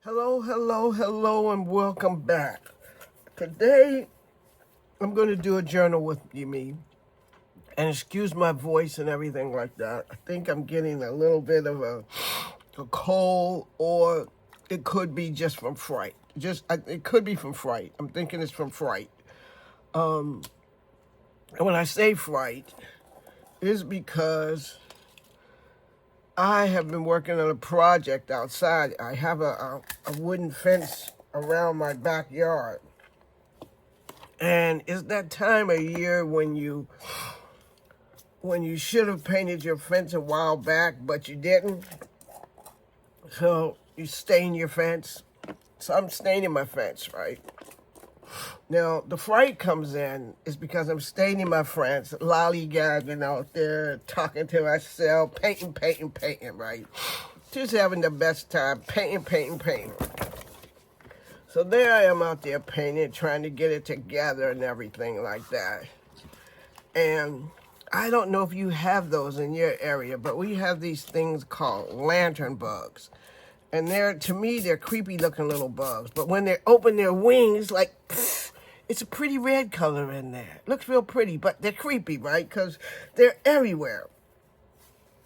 Hello, hello, hello, and welcome back. Today, I'm going to do a journal with me. And excuse my voice and everything like that. I think I'm getting a little bit of a cold, or it could be just from fright. It could be from fright. I'm thinking it's from fright. And when I say fright, it's because I have been working on a project outside. I have a wooden fence around my backyard. And it's that time of year when you should have painted your fence a while back, but you didn't. So you stain your fence. So I'm staining my fence, right? Now, the fright comes in is because I'm staining my fence, lollygagging out there, talking to myself, painting, right? Just having the best time, painting. So there I am out there painting, trying to get it together and everything like that. And I don't know if you have those in your area, but we have these things called lantern bugs. And to me, they're creepy looking little bugs. But when they open their wings, like, it's a pretty red color in there. It looks real pretty, but they're creepy, right? Because they're everywhere.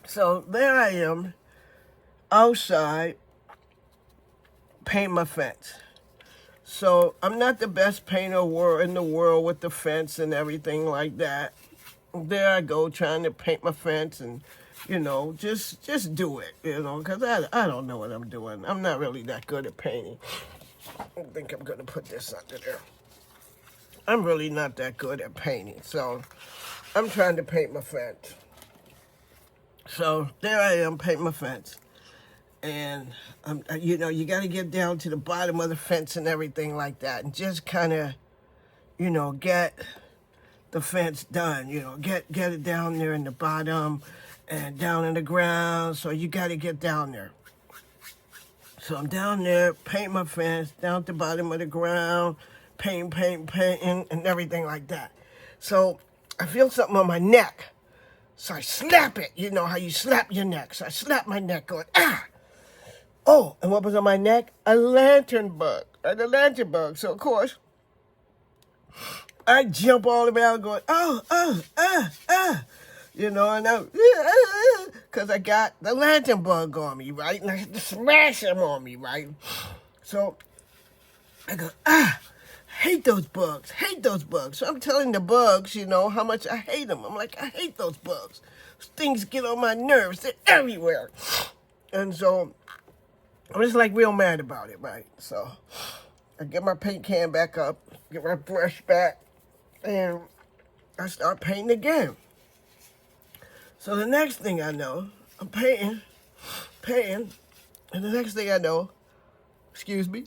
So there I am, outside, painting my fence. So I'm not the best painter in the world with the fence and everything like that. There I go, trying to paint my fence and, just do it, because I don't know what I'm doing. I'm not really that good at painting. I think I'm going to put this under there. I'm really not that good at painting, so I'm trying to paint my fence. So there I am, painting my fence. And, you got to get down to the bottom of the fence and everything like that and just kind of, get the fence done, get it down there in the bottom and down in the ground. So you got to get down there. So I'm down there, painting my fence, down at the bottom of the ground, painting, and everything like that. So I feel something on my neck. So I slap it. You know how you slap your neck. So I slap my neck going, ah! Oh, and what was on my neck? A lantern bug. A lantern bug. So, of course, I jump all around going, and I'm, because I got the lantern bug on me, right? And I had to smash him on me, right? So I go, hate those bugs. So I'm telling the bugs, how much I hate them. I'm like, I hate those bugs. Those things get on my nerves. They're everywhere. And so I was like real mad about it, right? So I get my paint can back up, get my brush back, and I start painting again. So the next thing I know, I'm painting, and the next thing I know, excuse me,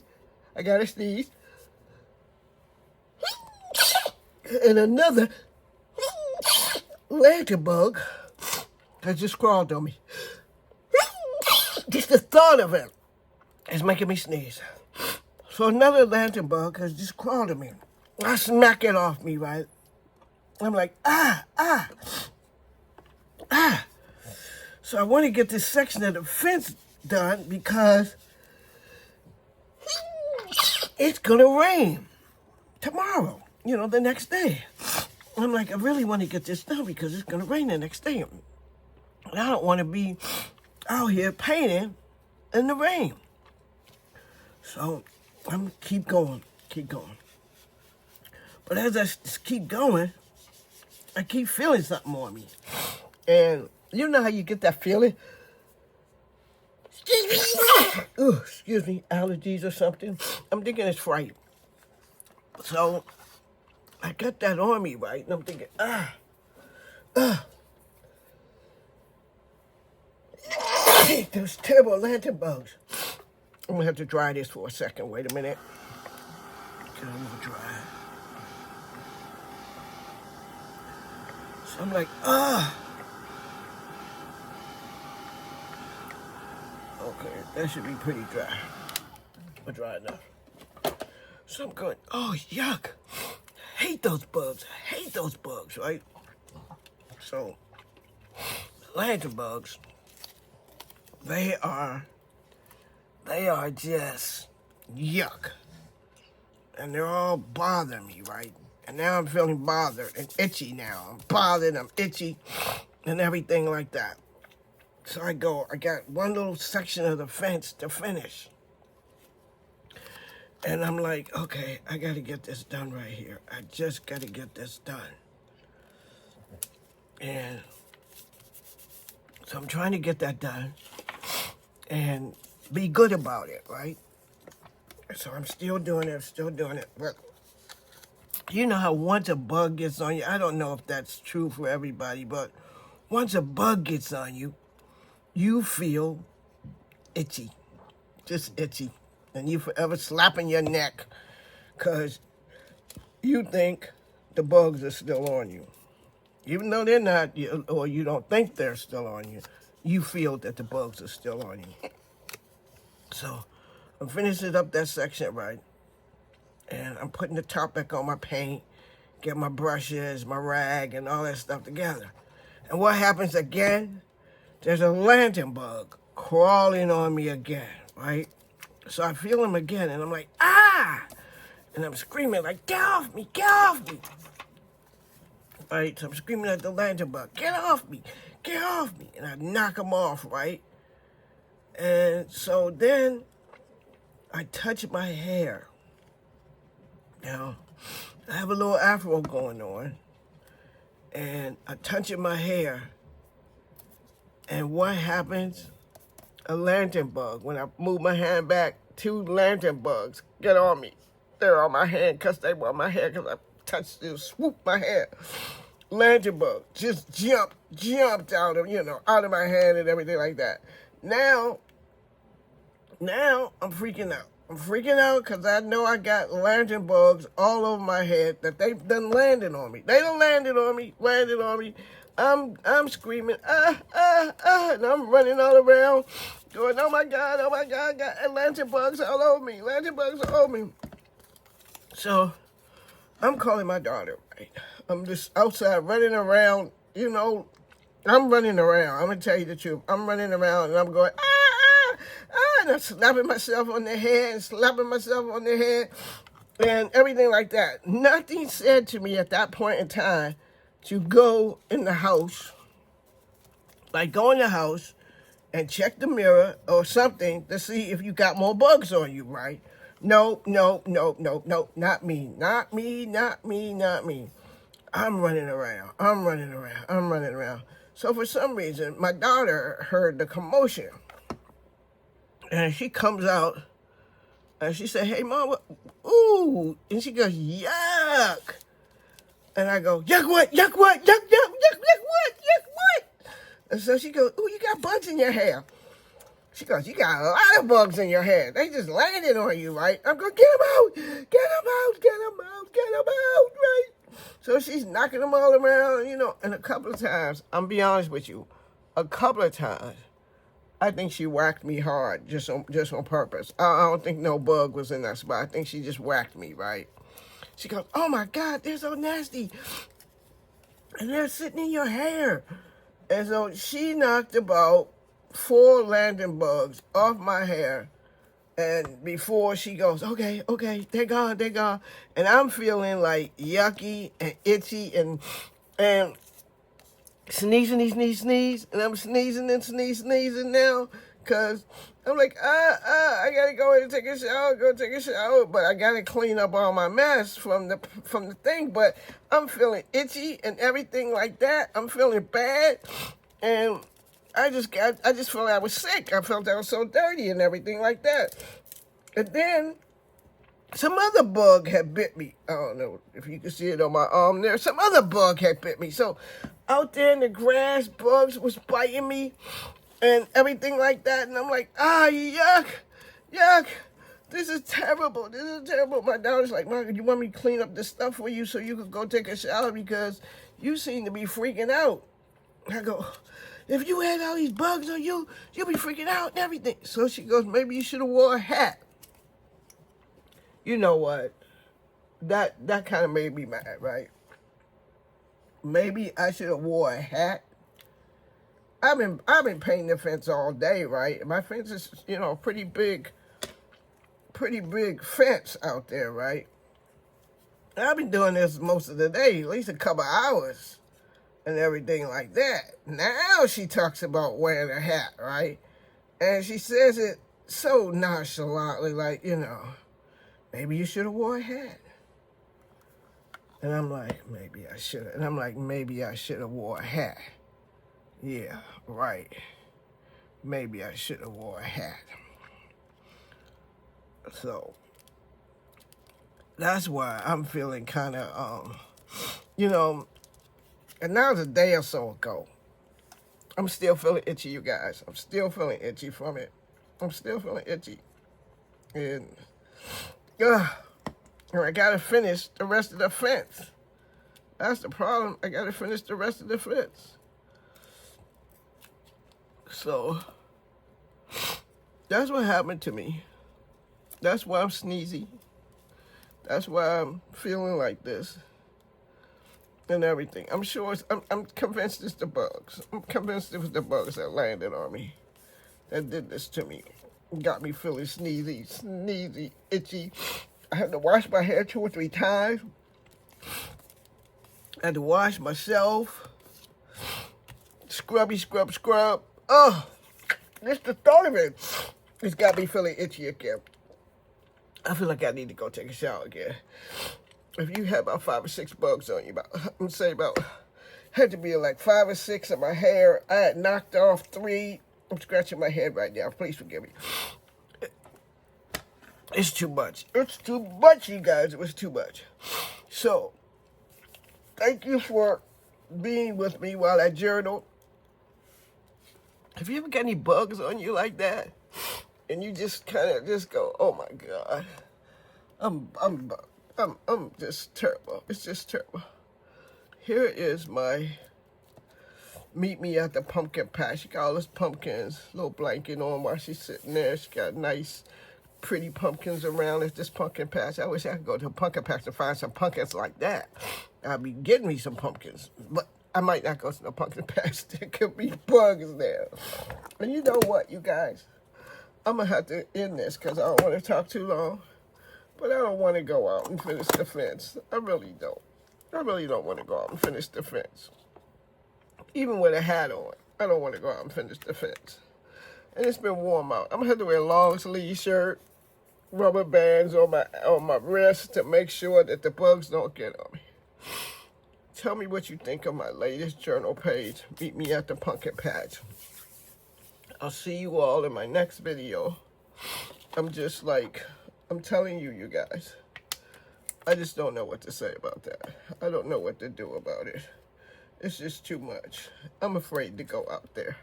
I got a sneeze, and another lantern bug has just crawled on me. Just the thought of it is making me sneeze. So another lantern bug has just crawled on me. I smack it off me, right? I'm like, So I want to get this section of the fence done because it's going to rain tomorrow, the next day. I'm like, I really want to get this done because it's going to rain the next day. And I don't want to be out here painting in the rain. So I'm keep going. But as I keep going, I keep feeling something on me. And you know how you get that feeling? Excuse me, allergies or something. I'm thinking it's fright. So I got that on me, right? And I'm thinking, those terrible lantern bugs. I'm gonna have to dry this for a second. Wait a minute. Okay, I'm gonna dry. So I'm like, Okay, that should be pretty dry. But dry enough. So I'm going, oh, yuck. Hate those bugs, right? So, lantern bugs, they are they are just yuck. And they're all bothering me, right? And now I'm feeling bothered and itchy now. I'm bothered, I'm itchy, and everything like that. So I got one little section of the fence to finish. And I'm like, okay, I got to get this done right here. I just got to get this done. And so I'm trying to get that done and be good about it, right? So I'm still doing it. But you know how once a bug gets on you, I don't know if that's true for everybody, but once a bug gets on you, you feel itchy, just itchy. And you forever slapping your neck because you think the bugs are still on you. Even though they're not, or you don't think they're still on you, you feel that the bugs are still on you. So I'm finishing up that section, right? And I'm putting the top back on my paint, get my brushes, my rag, and all that stuff together. And what happens again? There's a lantern bug crawling on me again, right? So I feel him again, and I'm like, ah! And I'm screaming like, get off me, get off me. Right, so I'm screaming at the lantern bug, get off me, get off me. And I knock him off, right? And so then I touch my hair. Now, I have a little afro going on, and I touch my hair, and what happens? A lantern bug. When I move my hand back, 2 lantern bugs get on me. They're on my hand because they were on my hair because I touched them, swooped my hair. Lantern bug just jumped out of my hand and everything like that. Now I'm freaking out. I'm freaking out because I know I got lantern bugs all over my head that they've done landed on me. They done landed on me. I'm screaming, and I'm running all around, going, oh my God, got lantern bugs all over me, So I'm calling my daughter, right? I'm just outside running around, I'm running around. I'm going to tell you the truth. I'm running around, and I'm going, and I'm slapping myself on the head, and everything like that. Nothing said to me at that point in time to go in the house, like go in the house and check the mirror or something to see if you got more bugs on you, right? No, not me. I'm running around. So for some reason, my daughter heard the commotion, and she comes out, and she said, hey, Mom, ooh, and she goes, yuck. And I go, yuck what? And so she goes, ooh, you got bugs in your hair. She goes, you got a lot of bugs in your hair. They just landed on you, right? I'm going, get them out, right? So she's knocking them all around, and a couple of times, I'm be honest with you, I think she whacked me hard, just on purpose. I don't think no bug was in that spot. I think she just whacked me, right? She goes, oh my God, they're so nasty. And they're sitting in your hair. And so she knocked about 4 lantern bugs off my hair. And before she goes, okay, they're gone. And I'm feeling like yucky and itchy and sneezing. And I'm sneezing now. Because I'm like, I gotta go in and take a shower, but I gotta clean up all my mess from the thing. But I'm feeling itchy and everything like that. I'm feeling bad, and I just felt like I was sick. I felt I was so dirty and everything like that. And then some other bug had bit me. I don't know if you can see it on my arm there. Some other bug had bit me. So out there in the grass, bugs was biting me and everything like that. And I'm like, yuck. This is terrible. My daughter's like, Mom, you want me to clean up this stuff for you so you could go take a shower because you seem to be freaking out. I go, if you had all these bugs on you, you'll be freaking out and everything. So she goes, maybe you should have wore a hat. You know what? That kind of made me mad, right? Maybe I should have wore a hat. I've been painting the fence all day, right? My fence is, pretty big pretty big fence out there, right? And I've been doing this most of the day, at least a couple hours and everything like that. Now she talks about wearing a hat, right? And she says it so nonchalantly, like, you know, maybe you should have wore a hat. And I'm like, maybe I should have. And I'm like, maybe I should have wore a hat. Yeah, right. Maybe I should have wore a hat. So that's why I'm feeling kind of, you know, and now it's a day or so ago. I'm still feeling itchy, you guys. I'm still feeling itchy from it. I'm still feeling itchy. And I gotta finish the rest of the fence. That's the problem. I gotta finish the rest of the fence. So that's what happened to me. That's why I'm sneezy. That's why I'm feeling like this and everything. I'm sure I'm convinced it's the bugs. I'm convinced it was the bugs that landed on me that did this to me. Got me feeling sneezy, itchy. I had to wash my hair 2 or 3 times. I had to wash myself. Scrub. Oh, just the thought of it. It's got me feeling itchy again. I feel like I need to go take a shower again. If you had about 5 or 6 bugs on you, had to be like 5 or 6 of my hair. I had knocked off 3. I'm scratching my head right now. Please forgive me. It's too much. It's too much, you guys. It was too much. So, thank you for being with me while I journal. Have you ever got any bugs on you like that? And you just kind of just go, oh my God. I'm just terrible. It's just terrible. Here is my meet me at the pumpkin patch. She got all those pumpkins, little blanket on while she's sitting there. She got nice, pretty pumpkins around at this pumpkin patch. I wish I could go to a pumpkin patch to find some pumpkins like that. I'd be getting me some pumpkins, but I might not go to the pumpkin patch. There could be bugs there. And you know what, you guys? I'm going to have to end this because I don't want to talk too long. But I don't want to go out and finish the fence. I really don't. I really don't want to go out and finish the fence. Even with a hat on, I don't want to go out and finish the fence. And it's been warm out. I'm going to have to wear a long sleeve shirt, rubber bands on my wrist to make sure that the bugs don't get on me. Tell me what you think of my latest journal page. Meet me at the pumpkin patch. I'll see you all in my next video. I'm telling you, you guys. I just don't know what to say about that. I don't know what to do about it. It's just too much. I'm afraid to go out there.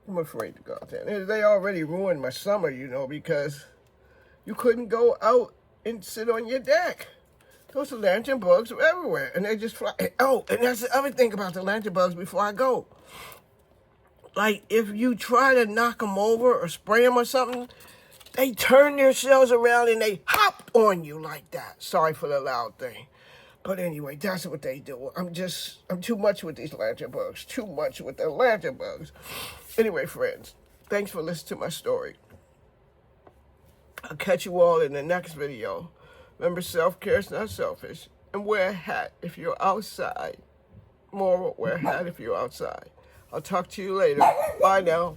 I'm afraid to go out there. And they already ruined my summer, you know, because you couldn't go out and sit on your deck. Those lantern bugs were everywhere, and they just fly. Oh, and that's the other thing about the lantern bugs before I go. Like, if you try to knock them over or spray them or something, they turn their shells around and they hop on you like that. Sorry for the loud thing. But anyway, that's what they do. I'm too much with these lantern bugs. Too much with the lantern bugs. Anyway, friends, thanks for listening to my story. I'll catch you all in the next video. Remember, self-care is not selfish. And wear a hat if you're outside. Moral, wear a hat if you're outside. I'll talk to you later. Bye now.